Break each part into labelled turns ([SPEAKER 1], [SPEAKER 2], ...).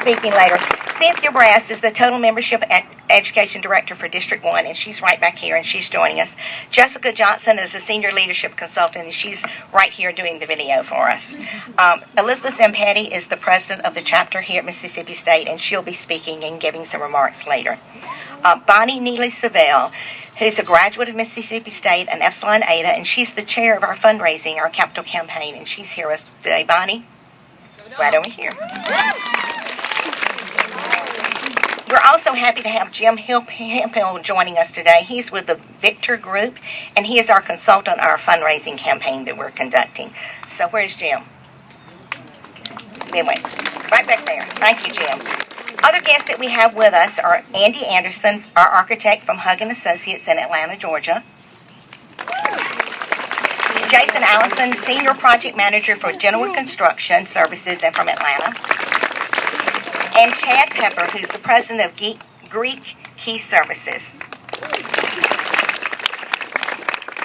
[SPEAKER 1] speaking later. Cynthia Brass is the Total Membership Education Director for District 1, and she's right back here, and she's joining us. Jessica Johnson is a Senior Leadership Consultant, and she's right here doing the video for us. Elizabeth Zampetti is the President of the chapter here at Mississippi State, and she'll be speaking and giving some remarks later. Bonnie Neely Savelle, who's a graduate of Mississippi State and Epsilon Eta, and she's the chair of our fundraising, our capital campaign, and she's here with us today. Bonnie, right over here. We're also happy to have Jim Hemphill joining us today. He's with the Victor Group, and he is our consultant on our fundraising campaign that we're conducting. So where's Jim? Anyway, right back there. Thank you, Jim. Other guests that we have with us are Andy Anderson, our architect from Hug & Associates in Atlanta, Georgia. Jason Allison, Senior Project Manager for General Construction Services and from Atlanta. And Chad Pepper, who's the President of Greek Key Services.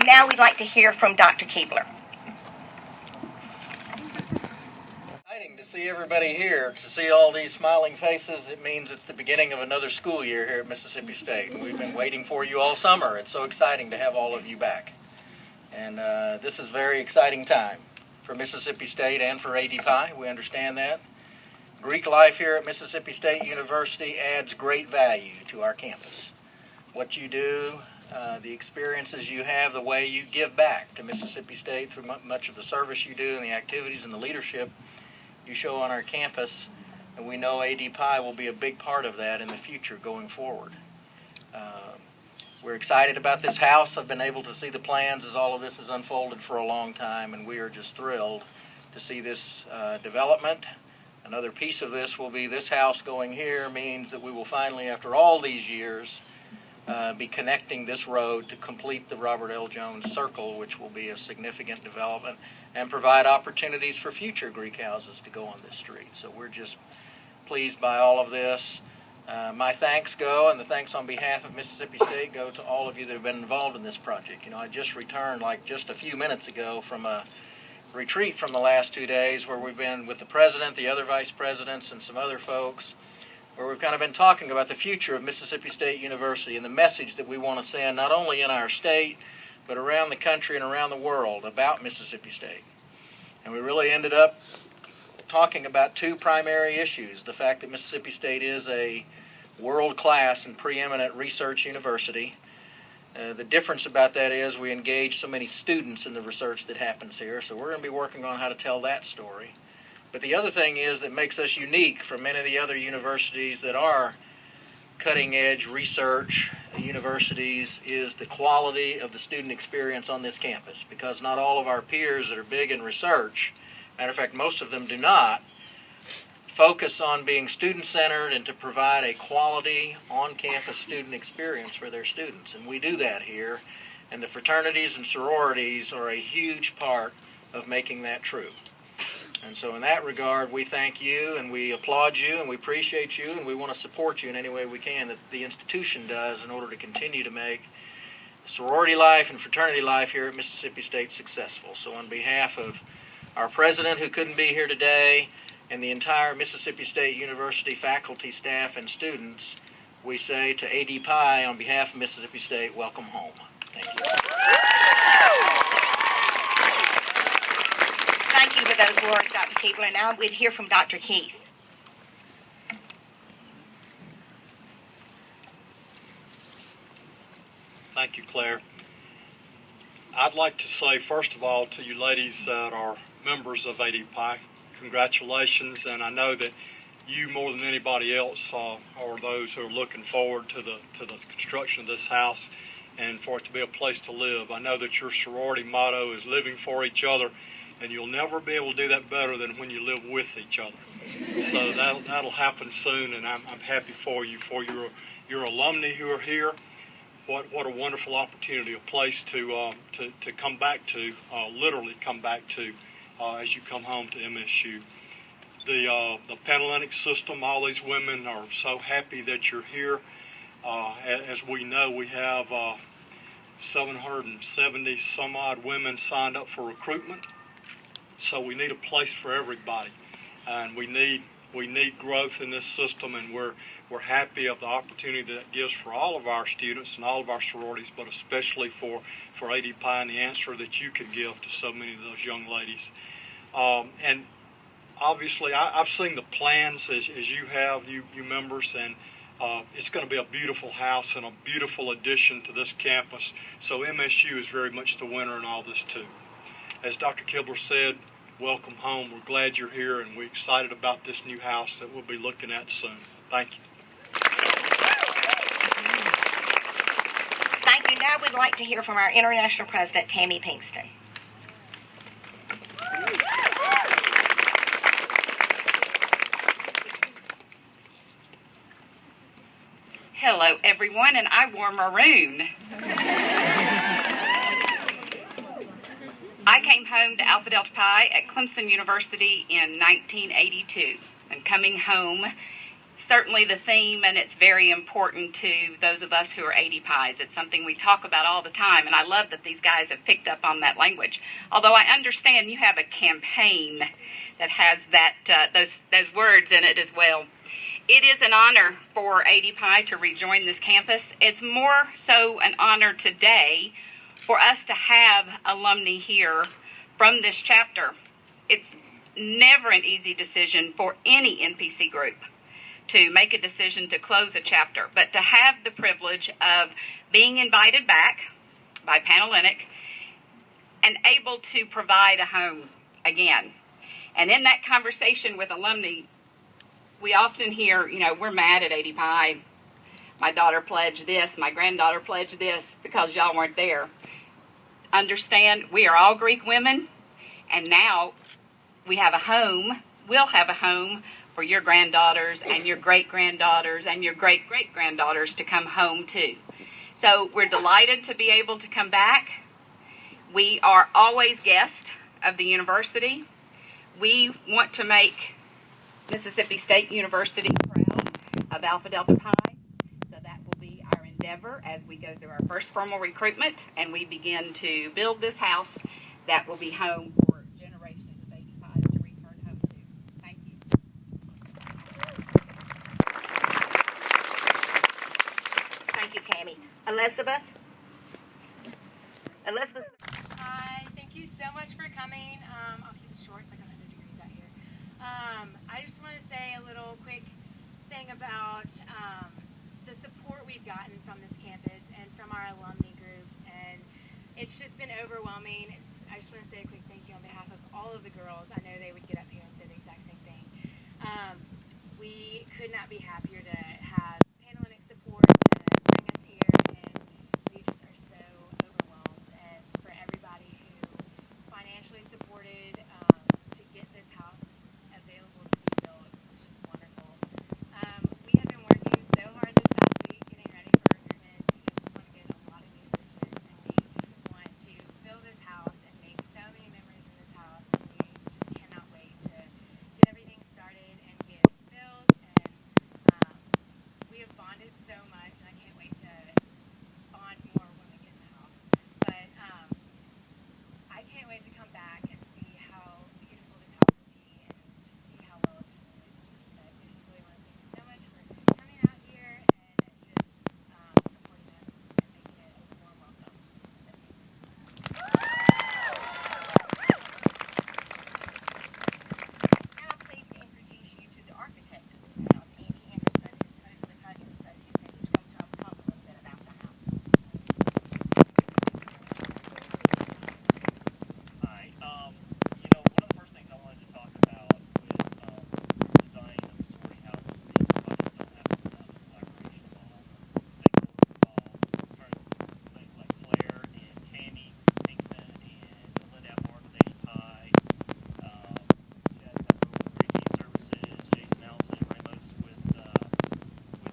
[SPEAKER 1] Now we'd like to hear from Dr. Keebler.
[SPEAKER 2] To see everybody here, to see all these smiling faces, it means it's the beginning of another school year here at Mississippi State. And we've been waiting for you all summer. It's so exciting to have all of you back. And this is a very exciting time for Mississippi State and for ADPI. We understand that. Greek life here at Mississippi State University adds great value to our campus. What you do, the experiences you have, the way you give back to Mississippi State through much of the service you do and the activities and the leadership you show on our campus, and we know ADPI will be a big part of that in the future going forward. We're excited about this house. I've been able to see the plans as all of this has unfolded for a long time, and we are just thrilled to see this development. Another piece of this will be this house going here means that we will finally, after all these years, be connecting this road to complete the Robert L. Jones Circle, which will be a significant development and provide opportunities for future Greek houses to go on this street. So we're just pleased by all of this. My thanks go, and the thanks on behalf of Mississippi State go to all of you that have been involved in this project. You know, I just returned just a few minutes ago from a retreat from the last 2 days where we've been with the president, the other vice presidents, and some other folks, where we've kind of been talking about the future of Mississippi State University and the message that we want to send not only in our state, but around the country and around the world about Mississippi State. And we really ended up talking about two primary issues: the fact that Mississippi State is a world-class and preeminent research university. The difference about that is we engage so many students in the research that happens here, so we're going to be working on how to tell that story. But the other thing is that makes us unique from many of the other universities that are cutting-edge research universities is the quality of the student experience on this campus, because not all of our peers that are big in research, matter of fact, most of them do not, focus on being student-centered and to provide a quality on-campus student experience for their students. And we do that here, and the fraternities and sororities are a huge part of making that true. And so in that regard, we thank you, and we applaud you, and we appreciate you, and we want to support you in any way we can that the institution does in order to continue to make sorority life and fraternity life here at Mississippi State successful. So on behalf of our president, who couldn't be here today, and the entire Mississippi State University faculty, staff, and students, we say to ADPI, on behalf of Mississippi State, welcome home. Thank you.
[SPEAKER 1] Thank you for those words, Dr. Keebler. Now we'd hear from Dr. Keith.
[SPEAKER 3] Thank you, Claire. I'd like to say, first of all, to you ladies that are members of ADPI, congratulations, and I know that you more than anybody else are those who are looking forward to the construction of this house and for it to be a place to live. I know that your sorority motto is living for each other, and you'll never be able to do that better than when you live with each other. So that'll happen soon, and I'm happy for you, for your alumni who are here. What a wonderful opportunity, a place to come back to, literally come back to, as you come home to MSU. The Panhellenic system, all these women are so happy that you're here. As we know, we have 770 some odd women signed up for recruitment. So we need a place for everybody. And we need We need growth in this system, and we're happy of the opportunity that it gives for all of our students and all of our sororities, but especially for AD Pi and the answer that you can give to so many of those young ladies. And obviously, I've seen the plans as you have, you members, and it's going to be a beautiful house and a beautiful addition to this campus. So MSU is very much the winner in all this too. As Dr. Kibler said, welcome home. We're glad you're here, and we're excited about this new house that we'll be looking at soon. Thank you.
[SPEAKER 1] Thank you. Now we'd like to hear from our International President, Tammy Pinkston.
[SPEAKER 4] Hello, everyone, and I wore maroon. I came home to Alpha Delta Pi at Clemson University in 1982. And coming home, certainly the theme, and it's very important to those of us who are AD Pi's. It's something we talk about all the time, and I love that these guys have picked up on that language. Although I understand you have a campaign that has that those words in it as well. It is an honor for AD Pi to rejoin this campus. It's more so an honor today for us to have alumni here from this chapter. It's never an easy decision for any NPC group to make a decision to close a chapter, but to have the privilege of being invited back by Panhellenic and able to provide a home again. And in that conversation with alumni, we often hear, we're mad at AD Pi. My daughter pledged this, my granddaughter pledged this because y'all weren't there. Understand, we are all Greek women, and now we have a home, we'll have a home for your granddaughters and your great-granddaughters and your great-great-granddaughters to come home to. So we're delighted to be able to come back. We are always guests of the university. We want to make Mississippi State University proud of Alpha Delta Pi. So that will be our endeavor as we go through our first formal recruitment and we begin to build this house that will be home for generations of AD Pi's to return home to. Thank you.
[SPEAKER 1] Thank you, Tammy. Elizabeth?
[SPEAKER 5] Hi, thank you so much for coming. I'll keep it short, it's like 100 degrees out here. I just want to say a little quick thing about the support we've gotten from this campus and from our alumni groups, and it's just been overwhelming. I just want to say a quick thank you on behalf of all of the girls. I know they would get up here and say the exact same thing. We could not be happier to have Panhellenic support to bring us here, and we just are so overwhelmed. And for everybody who financially supported to get this house available to be built, it's just wonderful. We have been working so hard this past week getting ready for recruitment. We want to get a lot of new sisters, and we want to fill this house and make so many memories in this house. And we just cannot wait to get everything started and get it filled. And we have bonded so much, and I can't wait to bond more when we get in the house. But I can't wait to come back and see how beautiful this house will be and just see how well it's renovated. Like I said, we just really want to thank you so much for coming out here and just supporting us and making it a warm welcome.
[SPEAKER 1] Now please introduce you to the architect of this house, Andy Anderson, who's hopefully coming with us. He's going to talk a little bit about the house.
[SPEAKER 6] Hi. One of the first things I wanted to talk about with designing of a sorority house is these projects don't have a lot of collaboration involved, stakeholders involved. Things like Claire and Tammy Pinkston and Linda Atmore with AD Pi, Ricky Services, Jason Allison, and Ray Moses with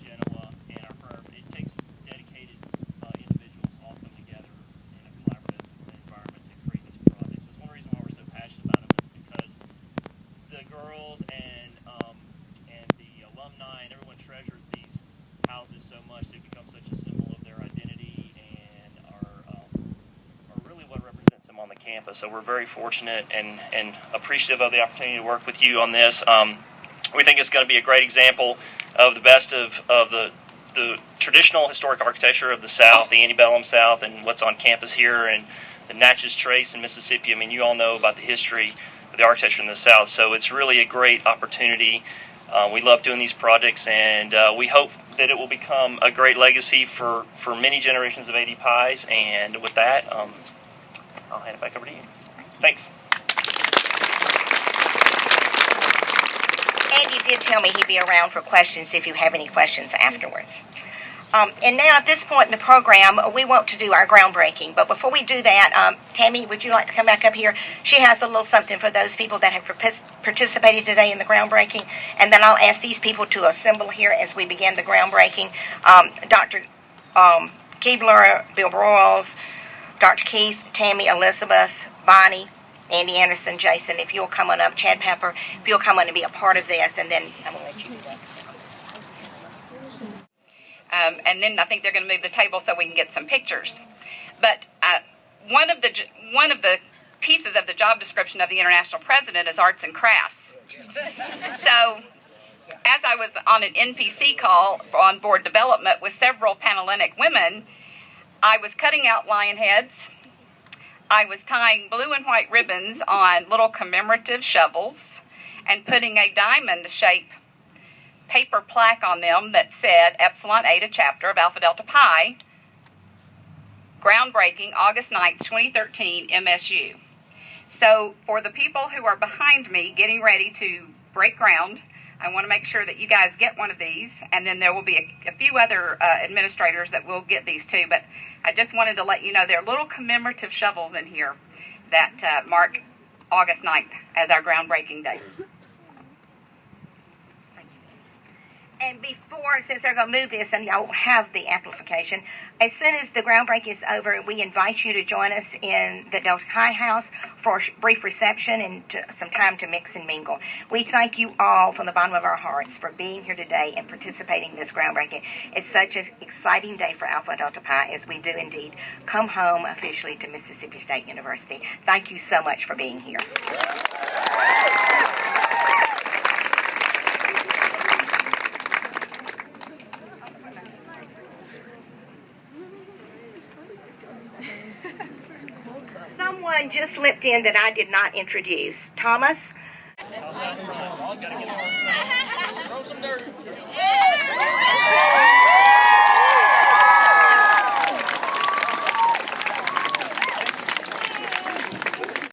[SPEAKER 6] Genoa, and our firm. It takes dedicated individuals all come together in a collaborative environment to create these projects. That's one reason why we're so passionate about them, is because the girls and the alumni and everyone treasures these houses so much. They become such a symbol of their identity and are really what represents them on the campus. So we're very fortunate and appreciative of the opportunity to work with you on this. We think it's going to be a great example of the best of the traditional historic architecture of the South, the antebellum South, and what's on campus here, and the Natchez Trace in Mississippi. I mean, you all know about the history of the architecture in the South, so it's really a great opportunity. We love doing these projects, and we hope that it will become a great legacy for many generations of AD Pies. And with that, I'll hand it back over to you. Thanks.
[SPEAKER 1] Andy did tell me he'd be around for questions if you have any questions afterwards. And now at this point in the program, we want to do our groundbreaking. But before we do that, Tammy, would you like to come back up here? She has a little something for those people that have participated today in the groundbreaking. And then I'll ask these people to assemble here as we begin the groundbreaking. Dr. Keebler, Bill Broyles, Dr. Keith, Tammy, Elizabeth, Bonnie, Andy Anderson, Jason, if you'll come on up, Chad Pepper, if you'll come on and be a part of this, and then I'm going to let you do that.
[SPEAKER 4] And then I think they're going to move the table so we can get some pictures. But one of the pieces of the job description of the international president is arts and crafts. So as I was on an NPC call on board development with several Panhellenic women, I was cutting out lion heads. I was tying blue and white ribbons on little commemorative shovels and putting a diamond-shaped paper plaque on them that said Epsilon Eta chapter of Alpha Delta Pi, groundbreaking August 9th, 2013, MSU. So for the people who are behind me getting ready to break ground, I want to make sure that you guys get one of these, and then there will be a few other administrators that will get these too, but I just wanted to let you know there are little commemorative shovels in here that mark August 9th as our groundbreaking day.
[SPEAKER 1] And before, since they're going to move this and y'all won't have the amplification, as soon as the groundbreaking is over, we invite you to join us in the Delta Chi House for a brief reception and some time to mix and mingle. We thank you all from the bottom of our hearts for being here today and participating in this groundbreaking. It's such an exciting day for Alpha Delta Pi as we do indeed come home officially to Mississippi State University. Thank you so much for being here. Someone just slipped in that I did not introduce. Thomas?